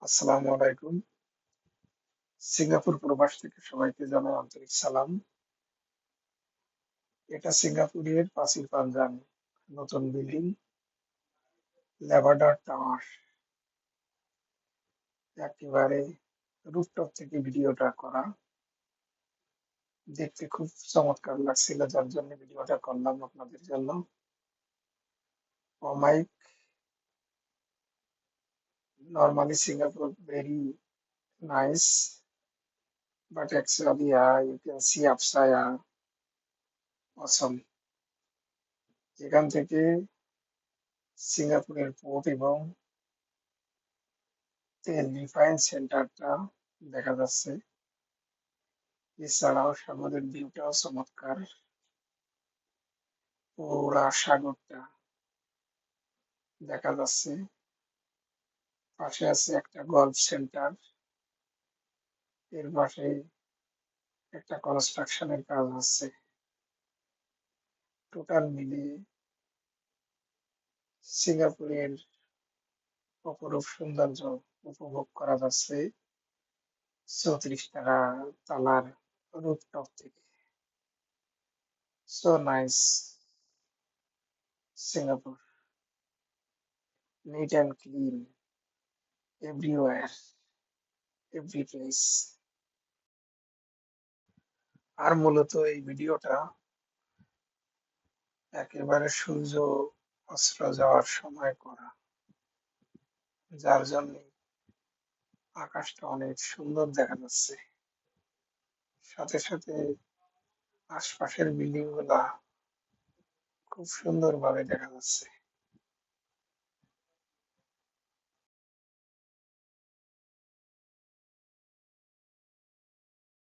আসসালামু আলাইকুম। সিঙ্গাপুর প্রবাস থেকে সবাইকে জানাই আন্তরিক সালাম। এটা সিঙ্গাপুরের প্রাচীর পাঞ্জান নতুন বিল্ডিং ল্যাভাডার টাওয়ার। একেবারে রুফটপ থেকে ভিডিওটা করা। দেখতে খুব চমৎকার লাগছিল যার জন্য ভিডিওটা করলাম আপনাদের জন্য। Mike normally Singapore very nice, but actually you can see upside awesome. এখান থেকে সিঙ্গাপুরের পোর্ট এবং তেল রিফাইন সেন্টারটা দেখা যাচ্ছে। এছাড়াও সাগরের ভিউটাও চমৎকার। পুরা সাগরটা দেখা যাচ্ছে। পাশে আছে একটা গলফ সেন্টার। এর পাশে একটা কনস্ট্রাকশনের কাজ হচ্ছে। টোটাল মিলিয়ে সিঙ্গাপুরের অপরূপ সৌন্দর্য উপভোগ করা যাচ্ছে 34 তালার রুফটপ থেকে। So nice Singapore, neat and clean everywhere, every place. আর মূলত এই ভিডিওটা একেবারে সূর্য অস্ত যাওয়ার সময় করা, যার জন্য আকাশটা অনেক সুন্দর দেখা যাচ্ছে। সাথে সাথে আশপাশের বিল্ডিং গুলা খুব সুন্দরভাবে দেখা যাচ্ছে।